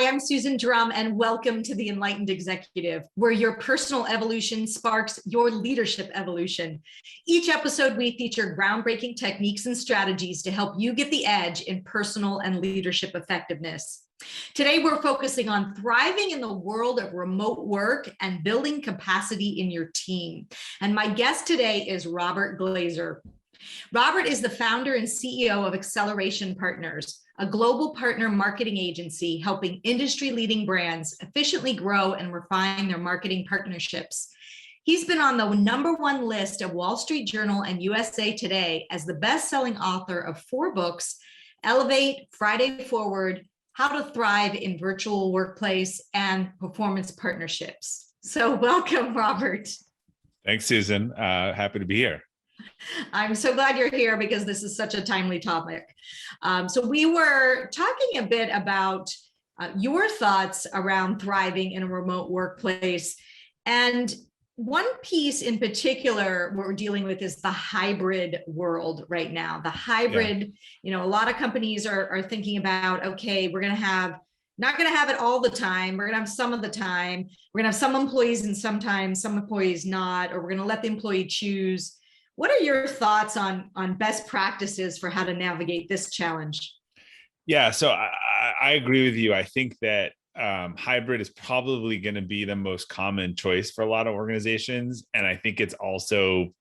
I'm Susan Drumm, and welcome to the Enlightened Executive, where your personal evolution sparks your leadership evolution. Each episode, we feature groundbreaking techniques and strategies to help you get the edge in personal and leadership effectiveness. Today, we're focusing on thriving in the world of remote work and building capacity in your team. And my guest today is Robert Glazer. Robert is the founder and CEO of Acceleration Partners, a global partner marketing agency helping industry-leading brands efficiently grow and refine their marketing partnerships. He's been on the #1 list of Wall Street Journal and USA Today as the best-selling author of 4 books, Elevate, Friday Forward, How to Thrive in Virtual Workplace, and Performance Partnerships. So welcome, Robert. Thanks, Susan. Happy to be here. I'm so glad you're here because this is such a timely topic. So we were talking a bit about your thoughts around thriving in a remote workplace. And one piece in particular what we're dealing with is the hybrid world right now. The hybrid, a lot of companies are thinking about, okay, we're going to have not going to have it all the time. We're going to have some of the time. We're going to have some employees and sometimes some employees not, or we're going to let the employee choose. What are your thoughts on best practices for how to navigate this challenge? Yeah, so I agree with you. I think that hybrid is probably going to be the most common choice for a lot of organizations. And I think it's also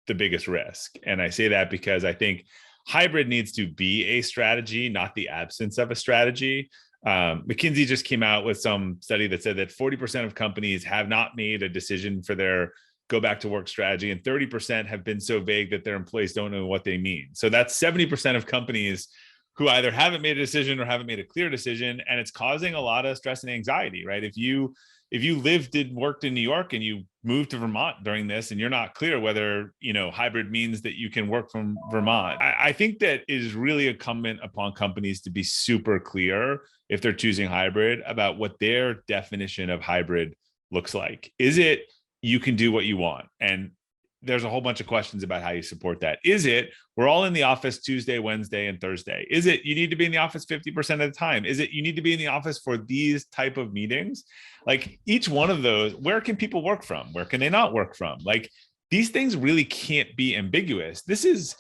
the biggest risk. And I say that because I think hybrid needs to be a strategy, not the absence of a strategy. McKinsey just came out with some study that said that 40% of companies have not made a decision for their go back to work strategy, and 30% have been so vague that their employees don't know what they mean. So that's 70% of companies who either haven't made a decision or haven't made a clear decision, and it's causing a lot of stress and anxiety, right? If you worked in New York and you moved to Vermont during this, and you're not clear whether hybrid means that you can work from Vermont, I think that it is really incumbent upon companies to be super clear if they're choosing hybrid about what their definition of hybrid looks like. Is it you can do what you want? And there's a whole bunch of questions about how you support that. Is it we're all in the office Tuesday, Wednesday, and Thursday? Is it you need to be in the office 50% of the time? Is it you need to be in the office for these type of meetings? Like each one of those, where can people work from? Where can they not work from? Like these things really can't be ambiguous. This is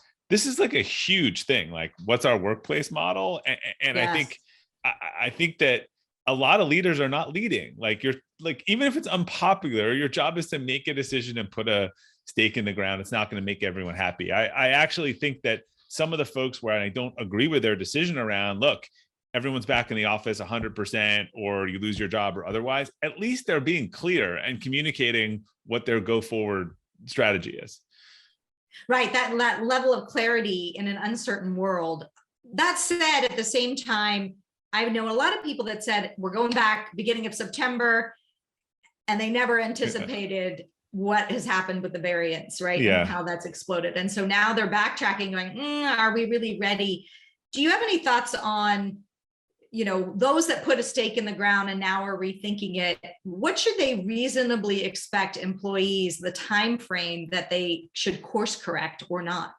like a huge thing. Like what's our workplace model? And yes. I think that a lot of leaders are not leading. Like even if it's unpopular, your job is to make a decision and put a stake in the ground. It's not going to make everyone happy. I actually think that some of the folks where I don't agree with their decision around, look, everyone's back in the office 100% or you lose your job or otherwise, at least they're being clear and communicating what their go forward strategy is. Right, that level of clarity in an uncertain world. That said, at the same time, I know a lot of people that said, we're going back beginning of September, and they never anticipated what has happened with the variants, right? Yeah. And how that's exploded. And so now they're backtracking going, are we really ready? Do you have any thoughts on, those that put a stake in the ground and now are rethinking it? What should they reasonably expect employees, the time frame that they should course correct or not?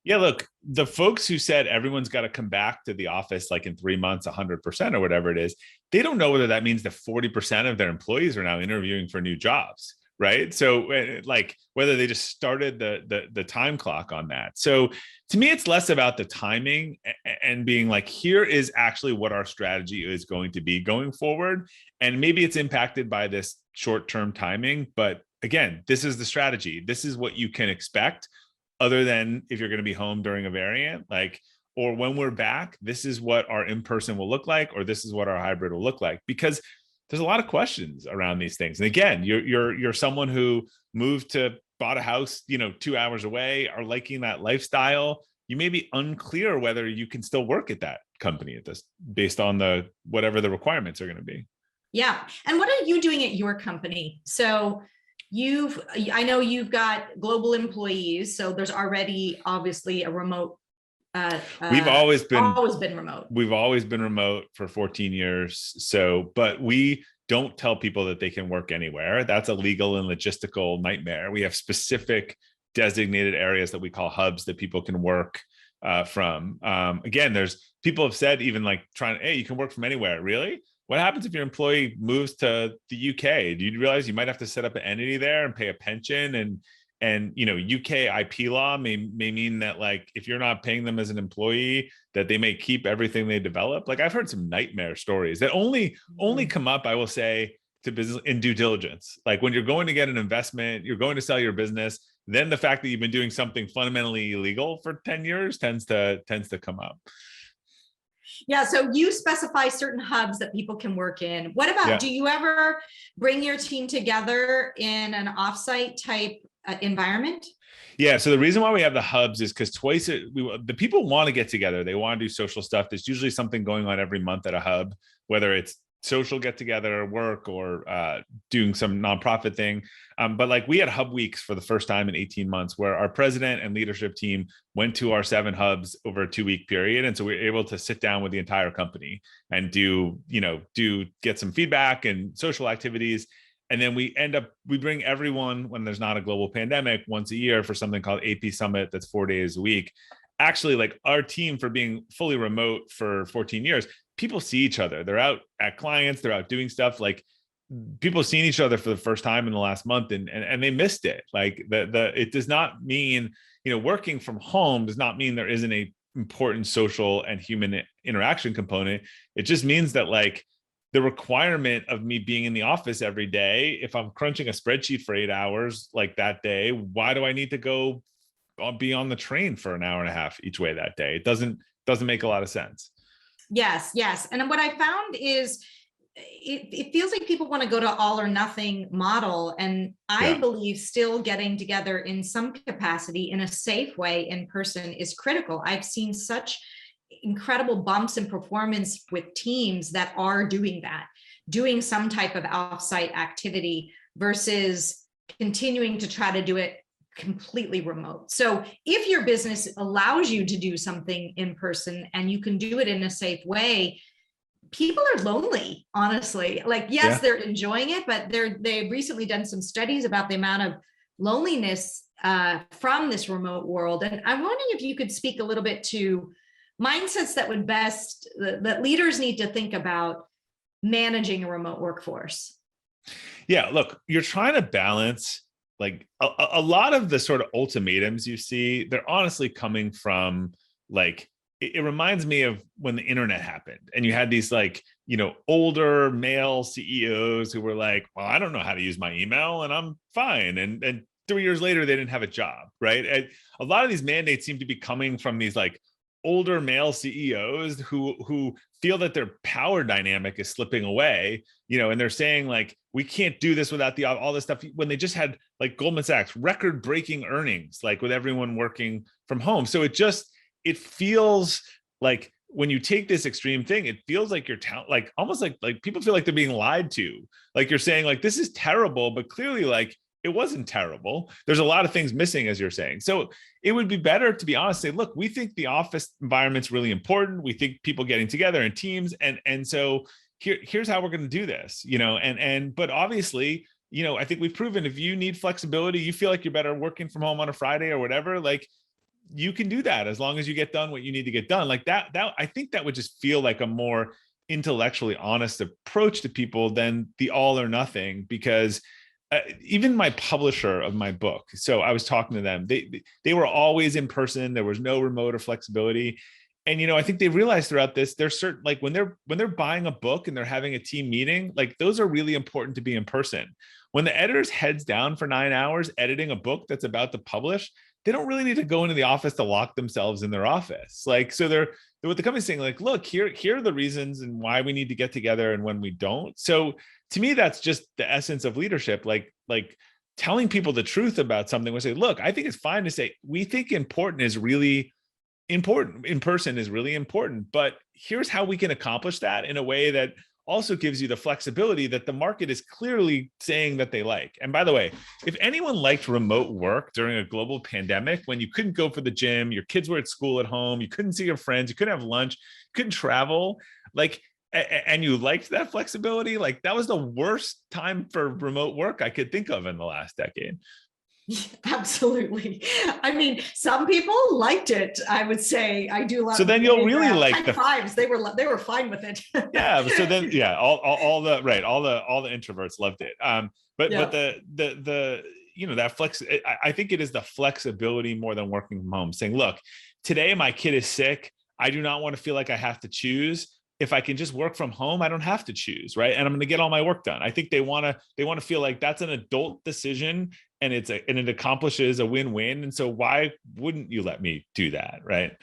Yeah, look, the folks who said everyone's got to come back to the office like in 3 months, 100% or whatever it is, they don't know whether that means that 40% of their employees are now interviewing for new jobs, right? So like whether they just started the time clock on that. So to me, it's less about the timing and being like, here is actually what our strategy is going to be going forward. And maybe it's impacted by this short-term timing, but again, this is the strategy. This is what you can expect. Other than if you're going to be home during a variant, or when we're back, this is what our in-person will look like, or this is what our hybrid will look like, because there's a lot of questions around these things. And again, you're someone who bought a house, 2 hours away, are liking that lifestyle. You may be unclear whether you can still work at that company based on whatever the requirements are going to be. Yeah. And what are you doing at your company? So I know you've got global employees, so there's already obviously a remote. We've always been remote. We've always been remote for 14 years. But we don't tell people that they can work anywhere. That's a legal and logistical nightmare. We have specific designated areas that we call hubs that people can work from. Again, there's people have said even like hey, you can work from anywhere. Really? What happens if your employee moves to the UK? Do you realize you might have to set up an entity there and pay a pension? And UK IP law may mean that, like, if you're not paying them as an employee, that they may keep everything they develop. Like, I've heard some nightmare stories that only come up, I will say, to business in due diligence. Like, when you're going to get an investment, you're going to sell your business, then the fact that you've been doing something fundamentally illegal for 10 years tends to come up. Yeah, so you specify certain hubs that people can work in. What about, do you ever bring your team together in an offsite type environment? Yeah, so the reason why we have the hubs is because the people want to get together. They want to do social stuff. There's usually something going on every month at a hub, whether it's social get together, work, or doing some nonprofit thing. But like, we had hub weeks for the first time in 18 months where our president and leadership team went to our 7 hubs over a 2-week period. And so we were able to sit down with the entire company and get some feedback and social activities. And then we bring everyone, when there's not a global pandemic, once a year for something called AP Summit. That's 4 days a week. Actually, like, our team, for being fully remote for 14 years, people see each other. They're out at clients, they're out doing stuff. Like, people have seen each other for the first time in the last month, and they missed it. Like, it does not mean, working from home does not mean there isn't a important social and human interaction component. It just means that, like, the requirement of me being in the office every day, if I'm crunching a spreadsheet for 8 hours like that day, why do I need to go be on the train for an hour and a half each way that day? It doesn't make a lot of sense. Yes. And what I found is it feels like people want to go to all or nothing model. And I believe still getting together in some capacity in a safe way in person is critical. I've seen such incredible bumps in performance with teams that are doing that, doing some type of offsite activity versus continuing to try to do it completely remote. So if your business allows you to do something in person and you can do it in a safe way, people are lonely, honestly. Like, yes, they're enjoying it, but they've recently done some studies about the amount of loneliness from this remote world. And I'm wondering if you could speak a little bit to mindsets that leaders need to think about managing a remote workforce. Yeah, look, you're trying to balance, like, a lot of the sort of ultimatums you see, they're honestly coming from, like, it reminds me of when the internet happened and you had these, like, older male CEOs who were like, well, I don't know how to use my email and I'm fine. And 3 years later, they didn't have a job, right? And a lot of these mandates seem to be coming from these, like, older male CEOs who feel that their power dynamic is slipping away, and they're saying, like, we can't do this without all this stuff, when they just had, like, Goldman Sachs record-breaking earnings, like, with everyone working from home. So it feels like, when you take this extreme thing, it feels like you're like, almost like people feel like they're being lied to. Like, you're saying, like, this is terrible, but clearly, like, it wasn't terrible. There's a lot of things missing, as you're saying. So it would be better, to be honest, say, look, we think the office environment's really important. We think people getting together in teams. And so here's how we're going to do this, but obviously, I think we've proven, if you need flexibility, you feel like you're better working from home on a Friday or whatever, like, you can do that as long as you get done what you need to get done. Like that I think that would just feel like a more intellectually honest approach to people than the all or nothing, because even my publisher of my book, so I was talking to them, they were always in person. There was no remote or flexibility. And, I think they realized throughout this, there's certain, like, when they're buying a book and they're having a team meeting, like, those are really important to be in person. When the editor's heads down for 9 hours editing a book that's about to publish, they don't really need to go into the office to lock themselves in their office. Like, so what the company's saying, like, look, here are the reasons and why we need to get together and when we don't. So to me, that's just the essence of leadership. Like telling people the truth about something. We say, look, I think it's fine to say, we think important is really important. In person is really important, but here's how we can accomplish that in a way that also gives you the flexibility that the market is clearly saying that they like. And by the way, if anyone liked remote work during a global pandemic, when you couldn't go for the gym, your kids were at school at home, you couldn't see your friends, you couldn't have lunch, couldn't travel, like, and you liked that flexibility, like, that was the worst time for remote work I could think of in the last decade. Absolutely. I mean, some people liked it. I would say I do So love then you'll really high like the fives. They were fine with it. yeah. So then yeah, all the right, all the introverts loved it. But Yeah. the that I think it is the flexibility more than working from home. Saying, look, today my kid is sick. I do not want to feel like I have to choose. If I can just work from home, I don't have to choose, right? And I'm going to get all my work done. I think they want to feel like that's an adult decision, and it accomplishes a win-win. And so why wouldn't you let me do that, right?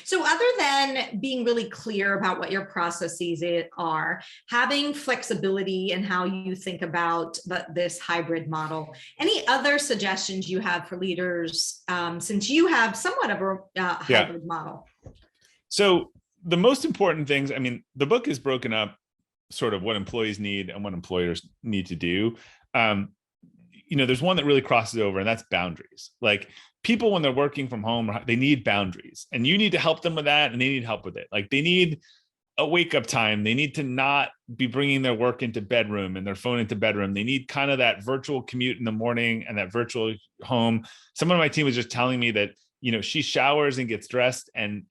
So other than being really clear about what your processes are, having flexibility in how you think about this hybrid model, any other suggestions you have for leaders, since you have somewhat of a hybrid model? So the most important things, I mean, the book is broken up sort of what employees need and what employers need to do. There's one that really crosses over, and that's boundaries. Like, people, when they're working from home, they need boundaries, and you need to help them with that, and they need help with it. Like, they need a wake up time. They need to not be bringing their work into bedroom and their phone into bedroom. They need kind of that virtual commute in the morning and that virtual home. Someone on my team was just telling me that, she showers and gets dressed and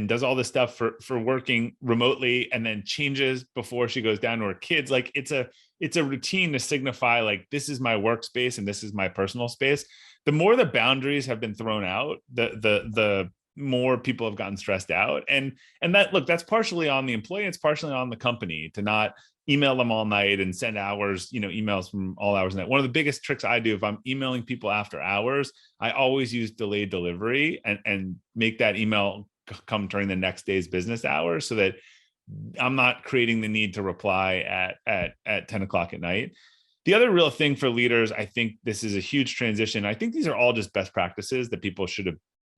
does all this stuff for working remotely, and then changes before she goes down to her kids. Like, it's a routine to signify, like, this is my workspace and this is my personal space. The more the boundaries have been thrown out, the more people have gotten stressed out. And that, look, that's partially on the employee, it's partially on the company to not email them all night and send hours, emails from all hours of night. One of the biggest tricks I do, if I'm emailing people after hours, I always use delayed delivery and make that email come during the next day's business hours, so that I'm not creating the need to reply at 10 o'clock at night. The other real thing for leaders, I think this is a huge transition. I think these are all just best practices that people should have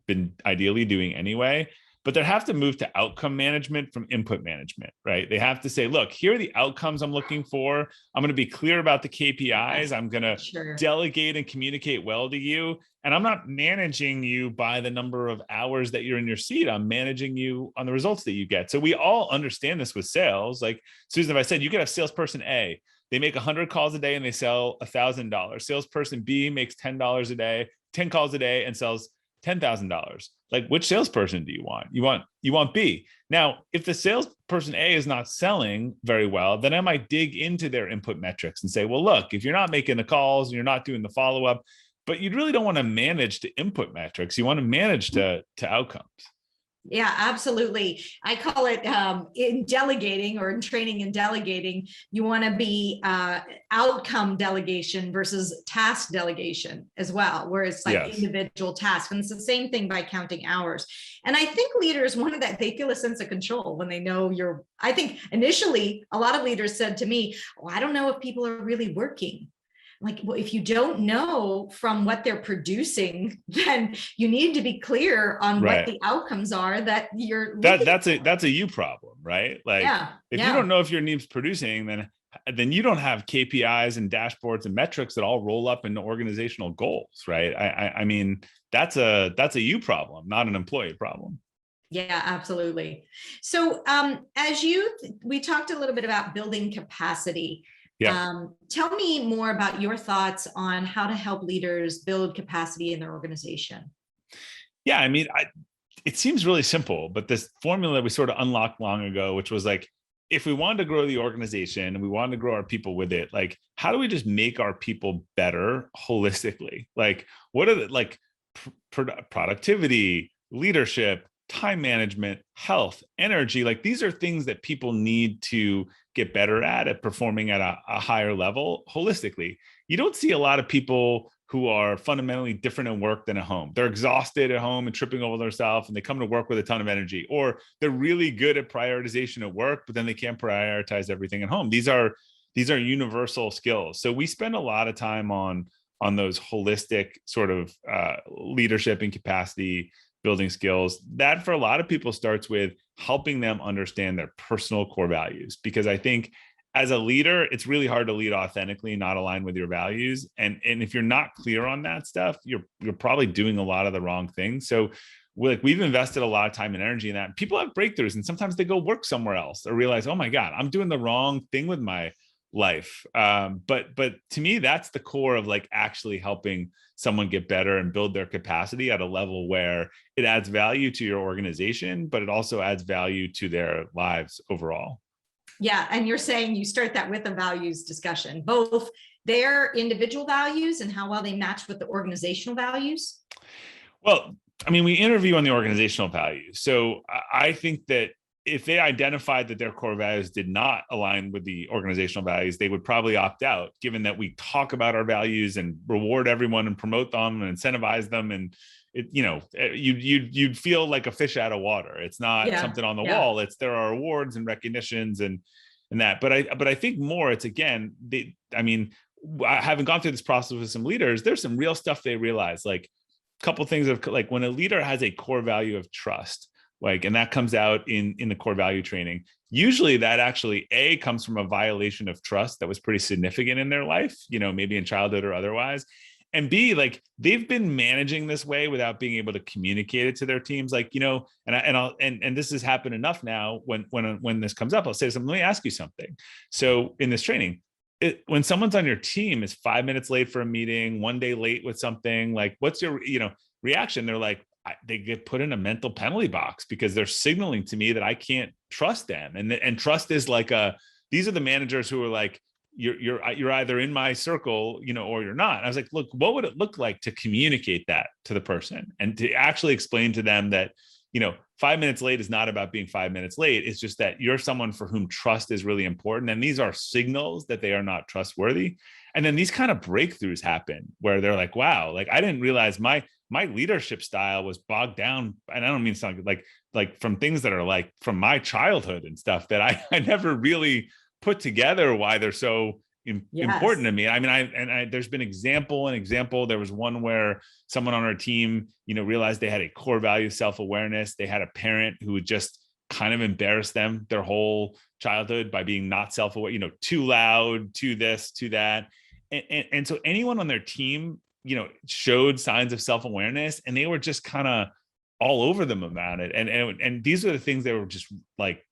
been ideally doing anyway, but they have to move to outcome management from input management, right? They have to say, look, here are the outcomes I'm looking for. I'm going to be clear about the KPIs. I'm going to delegate and communicate well to you. And I'm not managing you by the number of hours that you're in your seat. I'm managing you on the results that you get. So we all understand this with sales. Like, Susan, if I said, you could have salesperson A, they make 100 calls a day and they sell $1,000. Salesperson B makes $10 a day, 10 calls a day, and sells $10,000. Like, which salesperson do you want? You want B. Now, if the salesperson A is not selling very well, then I might dig into their input metrics and say, well, look, if you're not making the calls and you're not doing the follow-up, but you really don't want to manage to input metrics. You want to manage to outcomes. Yeah, absolutely. I call it in delegating, or in training and delegating, you want to be outcome delegation versus task delegation as well, where it's like individual tasks. And it's the same thing by counting hours. And I think leaders, one of that, they feel a sense of control when they know I think initially a lot of leaders said to me, I don't know if people are really working. Like, well, if you don't know from what they're producing, then you need to be clear on what the outcomes are that you're that's a you problem, right? Like, if you don't know if your team's producing, then you don't have KPIs and dashboards and metrics that all roll up into organizational goals, right? I mean, that's a you problem, not an employee problem. Yeah, absolutely. So we talked a little bit about building capacity. Tell me more about your thoughts on how to help leaders build capacity in their organization. Yeah, I mean, it seems really simple, but this formula we sort of unlocked long ago, which was like, if we wanted to grow the organization and we wanted to grow our people with it, like, how do we just make our people better holistically? Like, what are the, like, productivity, leadership, time management, health, energy? Like, these are things that people need to get better at performing at a higher level holistically. You don't see a lot of people who are fundamentally different in work than at home. They're exhausted at home and tripping over themselves, and they come to work with a ton of energy, or they're really good at prioritization at work, but then they can't prioritize everything at home. These are universal skills. So we spend a lot of time on those holistic sort of leadership and capacity building skills. That, for a lot of people, starts with helping them understand their personal core values, because I think as a leader, it's really hard to lead authentically, not aligned with your values. And if you're not clear on that stuff, you're probably doing a lot of the wrong things. So we've invested a lot of time and energy in that. People have breakthroughs, and sometimes they go work somewhere else or realize, oh my God, I'm doing the wrong thing with my life. But to me, that's the core of like actually helping someone get better and build their capacity at a level where it adds value to your organization, but it also adds value to their lives overall. Yeah. And you're saying you start that with a values discussion, both their individual values and how well they match with the organizational values. Well, I mean, we interview on the organizational values. So I think that if they identified that their core values did not align with the organizational values, they would probably opt out, given that we talk about our values and reward everyone and promote them and incentivize them. And you'd feel like a fish out of water. It's not something on the wall. It's there are awards and recognitions and that. But I think more, it's again, having gone through this process with some leaders, there's some real stuff they realize, like a couple of things of like when a leader has a core value of trust, like, and that comes out in the core value training. Usually that actually comes from a violation of trust that was pretty significant in their life, maybe in childhood or otherwise. And B, like they've been managing this way without being able to communicate it to their teams. Like, and this has happened enough now when this comes up, I'll say something, let me ask you something. So in this training, when someone's on your team is 5 minutes late for a meeting, 1 day late with something, like what's your, reaction? They're like, they get put in a mental penalty box because they're signaling to me that I can't trust them. And trust is like these are the managers who are like, you're either in my circle, or you're not. And I was like, look, what would it look like to communicate that to the person and to actually explain to them that, 5 minutes late is not about being 5 minutes late. It's just that you're someone for whom trust is really important. And these are signals that they are not trustworthy. And then these kind of breakthroughs happen where they're like, wow, like I didn't realize my leadership style was bogged down. And I don't mean something like from things that are like from my childhood and stuff that I never really put together why they're so important to me. I mean, there's been example. There was one where someone on our team, realized they had a core value of self-awareness. They had a parent who would just kind of embarrass them their whole childhood by being not self-aware, too loud, too this, too that. And so anyone on their team, showed signs of self-awareness and they were just kind of all over them about it. And these are the things that were just like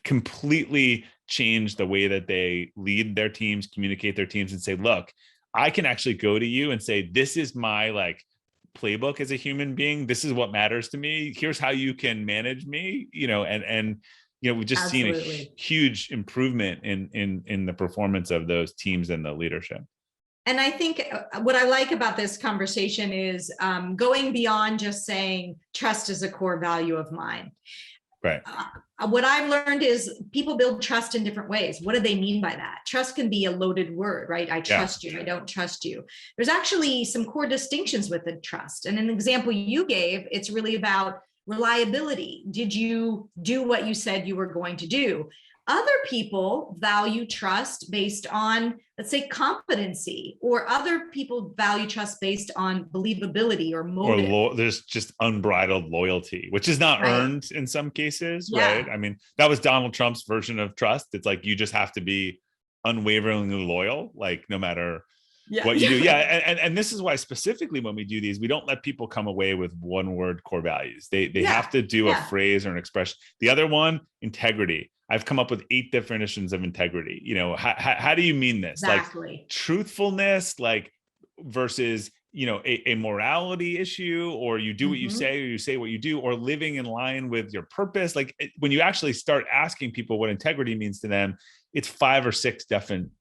completely change the way that they lead their teams, communicate their teams, and say, look, I can actually go to you and say, this is my like playbook as a human being. This is what matters to me. Here's how you can manage me, and we've just seen a huge improvement in the performance of those teams and the leadership. And I think what I like about this conversation is going beyond just saying trust is a core value of mine. Right. What I've learned is people build trust in different ways. What do they mean by that? Trust can be a loaded word, right? I trust you, I don't trust you. There's actually some core distinctions within trust. And an example you gave, it's really about reliability. Did you do what you said you were going to do? Other people value trust based on, let's say, competency, or other people value trust based on believability or motive. Or there's just unbridled loyalty, which is not earned in some cases, right? I mean, that was Donald Trump's version of trust. It's like, you just have to be unwaveringly loyal, like no matter what you do. And this is why specifically when we do these, we don't let people come away with one word core values. They have to do a phrase or an expression. The other one, integrity. I've come up with 8 definitions of integrity. How do you mean this? Exactly. Like truthfulness, like versus, a morality issue, or you do what you say, or you say what you do, or living in line with your purpose. Like when you actually start asking people what integrity means to them, it's 5 or 6 different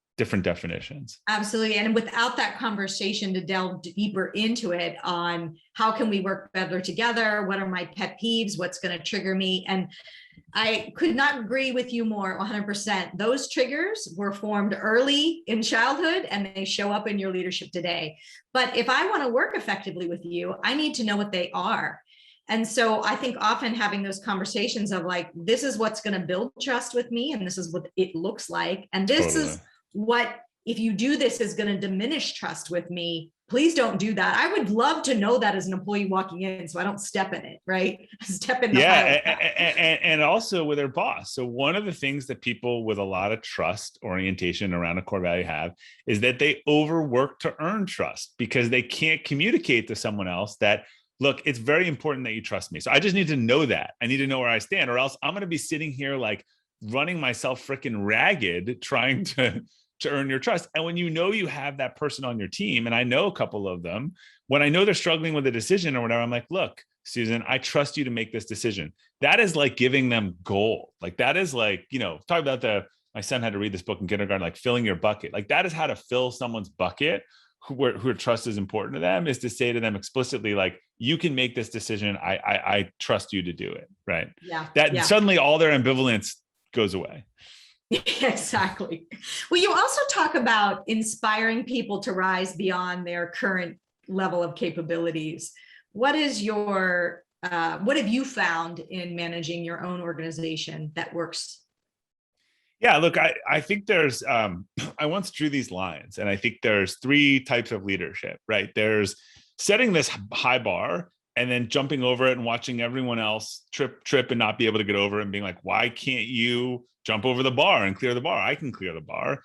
definitions. Absolutely. And without that conversation to delve deeper into it on how can we work better together? What are my pet peeves? What's going to trigger me? And I could not agree with you more 100%. Those triggers were formed early in childhood and they show up in your leadership today. But if I want to work effectively with you, I need to know what they are. And so I think often having those conversations of like, this is what's going to build trust with me, and this is what it looks like. And this is what, if you do this, is going to diminish trust with me. Please don't do that. I would love to know that as an employee walking in, so I don't step in it, right? Step in the and also with their boss. So one of the things that people with a lot of trust orientation around a core value have is that they overwork to earn trust because they can't communicate to someone else that, look, it's very important that you trust me. So I just need to know that. I need to know where I stand, or else I'm going to be sitting here like running myself freaking ragged trying to earn your trust. And when you know you have that person on your team, and I know a couple of them, when I know they're struggling with a decision or whatever, I'm like, look, Susan, I trust you to make this decision. That is like giving them gold. Like that is like, talk about my son had to read this book in kindergarten, like filling your bucket. Like that is how to fill someone's bucket who trust is important to them, is to say to them explicitly, like, you can make this decision. I trust you to do it. Right. Yeah. That yeah. Suddenly all their ambivalence goes away. Exactly. Well, you also talk about inspiring people to rise beyond their current level of capabilities. What is what have you found in managing your own organization that works? Yeah, look, I think there's, I once drew these lines, and I think there's 3 types of leadership, right? There's setting this high bar and then jumping over it and watching everyone else trip and not be able to get over it and being like, why can't you jump over the bar and clear the bar? I can clear the bar.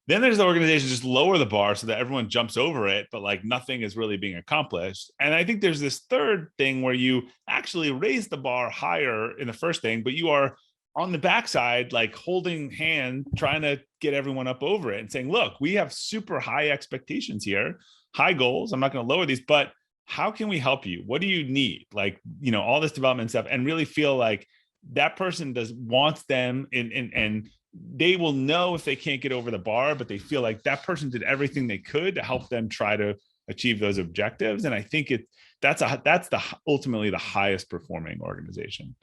Then there's the organization just lower the bar so that everyone jumps over it, but like nothing is really being accomplished. And I think there's this third thing where you actually raise the bar higher in the first thing, but you are on the backside, like holding hand, trying to get everyone up over it and saying, look, we have super high expectations here, high goals. I'm not going to lower these, but how can we help you? What do you need? Like, all this development stuff, and really feel like that person wants them, and they will know if they can't get over the bar, but they feel like that person did everything they could to help them try to achieve those objectives. And I think that's ultimately the highest performing organization.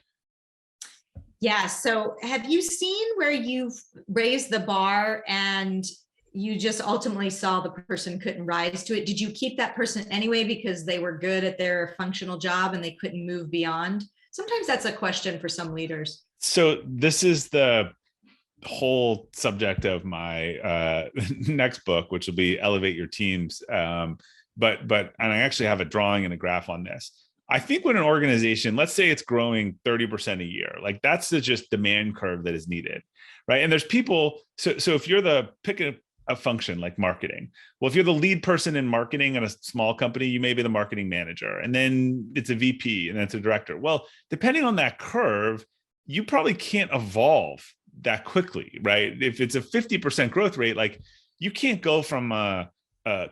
Yeah. So have you seen where you've raised the bar and you just ultimately saw the person couldn't rise to it? Did you keep that person anyway because they were good at their functional job and they couldn't move beyond? Sometimes that's a question for some leaders. So this is the whole subject of my next book, which will be Elevate Your Teams. But and I actually have a drawing and a graph on this. I think when an organization, let's say it's growing 30% a year, like that's the just demand curve that is needed, right? And there's people, so if you're pick a function like marketing. Well, if you're the lead person in marketing in a small company, you may be the marketing manager, and then it's a VP, and then it's a director. Well, depending on that curve, you probably can't evolve that quickly, right? If it's a 50% growth rate, like you can't go from a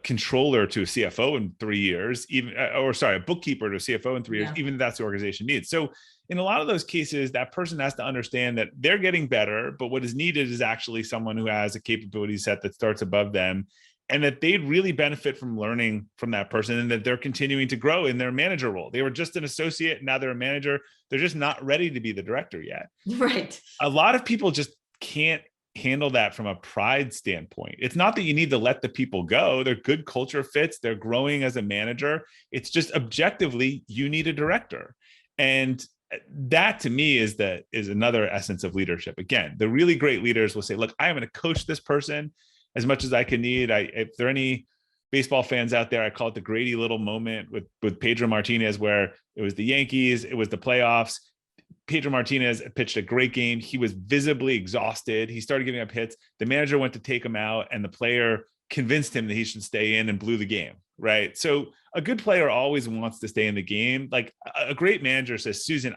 controller to a CFO in 3 years, a bookkeeper to a CFO in 3 years, even if that's the organization needs. So in a lot of those cases, that person has to understand that they're getting better, but what is needed is actually someone who has a capability set that starts above them, and that they'd really benefit from learning from that person, and that they're continuing to grow in their manager role. They were just an associate, now they're a manager. They're just not ready to be the director yet. Right. A lot of people just can't handle that from a pride standpoint. It's not that you need to let the people go. They're good culture fits. They're growing as a manager. It's just objectively, you need a director. And that to me is another essence of leadership. Again, the really great leaders will say, look, I'm going to coach this person as much as I can need. If there are any baseball fans out there, I call it the Grady Little moment with Pedro Martinez, where it was the Yankees, it was the playoffs. Pedro Martinez pitched a great game. He was visibly exhausted. He started giving up hits. The manager went to take him out, and the player convinced him that he should stay in and blew the game, right? So a good player always wants to stay in the game. Like a great manager says, Susan,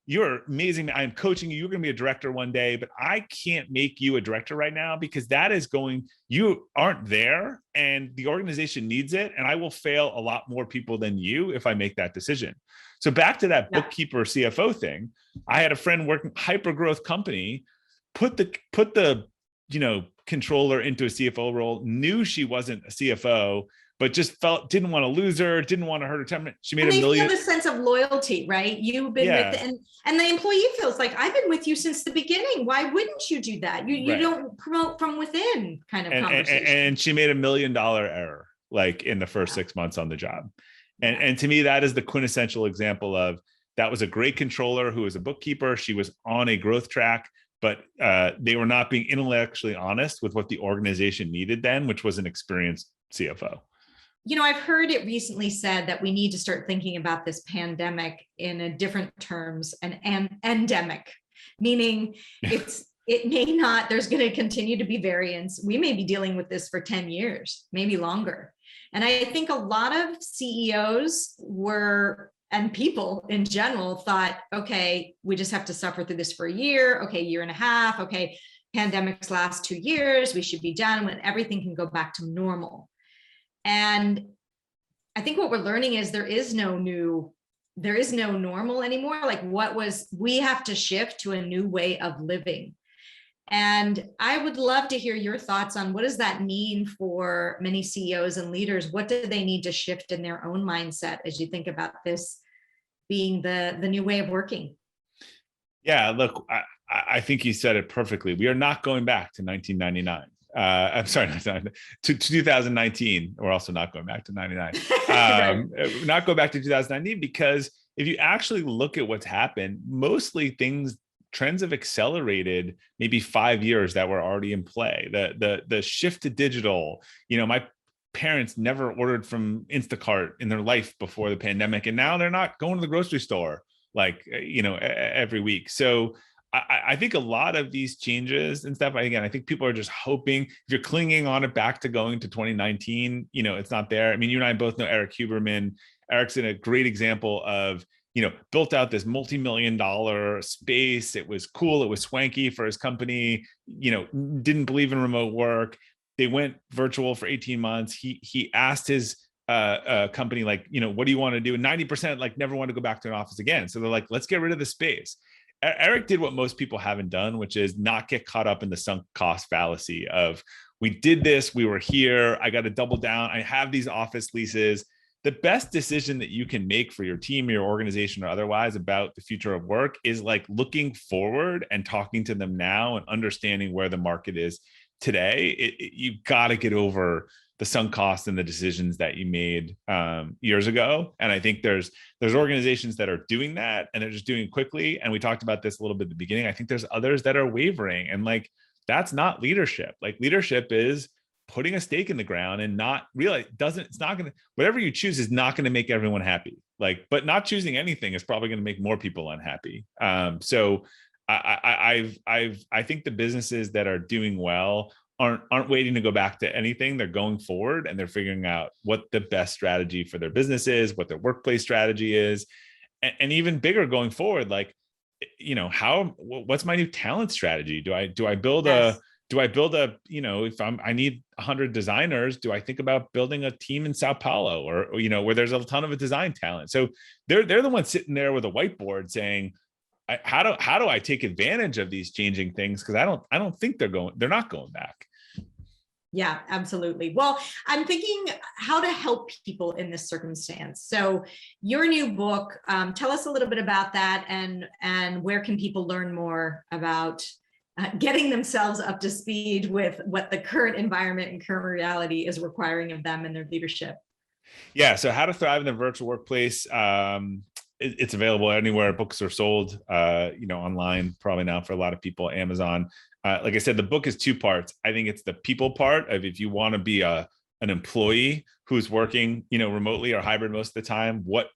you're amazing. I'm coaching you. You're going to be a director one day, but I can't make you a director right now because you aren't there and the organization needs it. And I will fail a lot more people than you if I make that decision. So back to that bookkeeper CFO thing, I had a friend working hyper growth company, put the controller into a CFO role, knew she wasn't a CFO, but just didn't want to lose her, didn't want to hurt her temperament. She made $1 million. Feel the sense of loyalty, right? You've been with, and the employee feels like, I've been with you since the beginning. Why wouldn't you do that? You don't promote from within kind of conversation. And she made $1 million error, like in the first 6 months on the job. And to me, that is the quintessential example of, that was a great controller who was a bookkeeper. She was on a growth track, but they were not being intellectually honest with what the organization needed then, which was an experienced CFO. I've heard it recently said that we need to start thinking about this pandemic in a different terms, an endemic, meaning there's going to continue to be variants. We may be dealing with this for 10 years, maybe longer. And I think a lot of CEOs and people in general thought, okay, we just have to suffer through this for a year, okay, year and a half, okay, pandemics last 2 years, we should be done when everything can go back to normal. And I think what we're learning is there is no normal anymore. Like we have to shift to a new way of living. And I would love to hear your thoughts on what does that mean for many CEOs and leaders? What do they need to shift in their own mindset as you think about this being the new way of working? Yeah, look, I think you said it perfectly. We are not going back to 1999. I'm sorry, to 2019. We're also not going back to 99. Right. Not go back to 2019, because if you actually look at what's happened, mostly trends have accelerated maybe 5 years that were already in play. The shift to digital, my parents never ordered from Instacart in their life before the pandemic, and now they're not going to the grocery store every week. So I think a lot of these changes and stuff, again, I think people are just hoping, if you're clinging on it back to going to 2019, it's not there. I mean, you and I both know Eric Huberman. Eric's a great example of, built out this multi-million-dollar space. It was cool. It was swanky for his company, didn't believe in remote work. They went virtual for 18 months. He asked his company, what do you want to do? And 90% never want to go back to an office again. So they're like, let's get rid of the space. Eric did what most people haven't done, which is not get caught up in the sunk cost fallacy of, we did this, we were here, I got to double down, I have these office leases. The best decision that you can make for your team, your organization, or otherwise about the future of work is looking forward and talking to them now and understanding where the market is today. You've got to get over the sunk costs and the decisions that you made years ago. And I think there's organizations that are doing that, and they're just doing it quickly. And we talked about this a little bit at the beginning. I think there's others that are wavering, and that's not leadership. Leadership is putting a stake in the ground and not realize whatever you choose is not going to make everyone happy. But not choosing anything is probably going to make more people unhappy. So I think the businesses that are doing well aren't waiting to go back to anything. They're going forward, and they're figuring out what the best strategy for their business is, what their workplace strategy is, and even bigger going forward. What's my new talent strategy? Do I build Yes. if I need 100 designers, do I think about building a team in Sao Paulo or where there's a ton of design talent? So they're the ones sitting there with a whiteboard saying, how do I take advantage of these changing things? Because I don't think they're not going back. Yeah, absolutely. Well, I'm thinking how to help people in this circumstance. So your new book, tell us a little bit about that, and where can people learn more about getting themselves up to speed with what the current environment and current reality is requiring of them and their leadership? Yeah. So How to Thrive in the Virtual Workplace. It's available anywhere books are sold, online, probably now for a lot of people, Amazon. Like I said, the book is 2 parts. I think it's the people part of, if you want to be an employee who's working, remotely or hybrid most of the time, what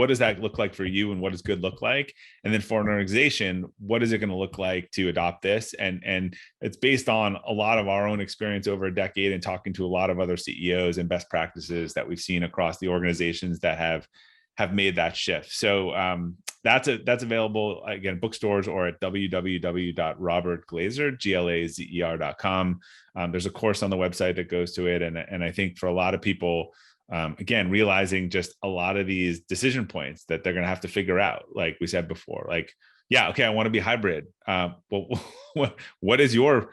does that look like for you, and what does good look like? And then for an organization, what is it going to look like to adopt this? And it's based on a lot of our own experience over a decade and talking to a lot of other CEOs and best practices that we've seen across the organizations that have made that shift. So that's available, again, bookstores or at www.robertglazer.com. There's a course on the website that goes to it. And I think for a lot of people, again, realizing just a lot of these decision points that they're going to have to figure out, like we said before, yeah, okay, I want to be hybrid. Well, what is your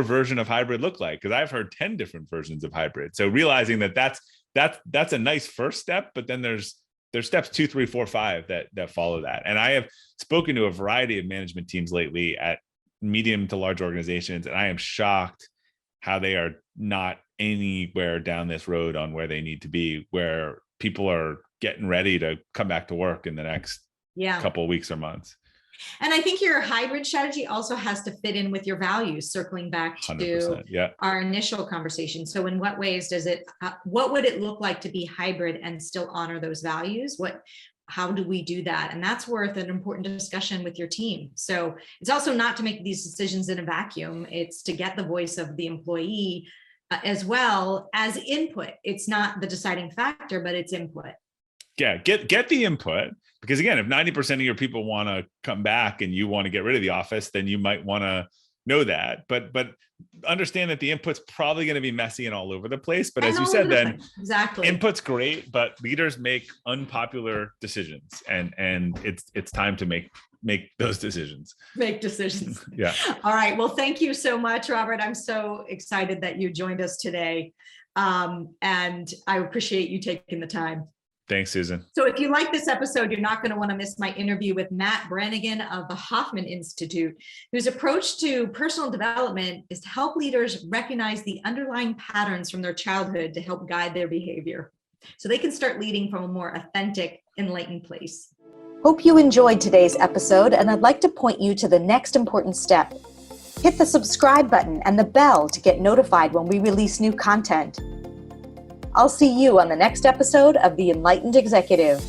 version of hybrid look like? Because I've heard 10 different versions of hybrid. So realizing that's a nice first step, but then there's steps 2, 3, 4, 5 that follow that. And I have spoken to a variety of management teams lately at medium to large organizations, and I am shocked how they are not anywhere down this road on where they need to be, where people are getting ready to come back to work in the next couple of weeks or months. And I think your hybrid strategy also has to fit in with your values, circling back to our initial conversation. So in what ways does what would it look like to be hybrid and still honor those values? How do we do that? And that's worth an important discussion with your team. So it's also not to make these decisions in a vacuum. It's to get the voice of the employee as well as input. It's not the deciding factor, but it's input. Yeah, get the input, because again, if 90% of your people want to come back and you want to get rid of the office, then you might want to know that, but understand that the input's probably going to be messy and all over the place. But And as you all said, over the then place. Exactly. input's great, but leaders make unpopular decisions, and it's time to make those decisions. Make decisions. Yeah. All right. Well, thank you so much, Robert. I'm so excited that you joined us today. And I appreciate you taking the time. Thanks, Susan. So if you like this episode, you're not going to want to miss my interview with Matt Brannigan of the Hoffman Institute, whose approach to personal development is to help leaders recognize the underlying patterns from their childhood to help guide their behavior, so they can start leading from a more authentic, enlightened place. Hope you enjoyed today's episode, and I'd like to point you to the next important step. Hit the subscribe button and the bell to get notified when we release new content. I'll see you on the next episode of The Enlightened Executive.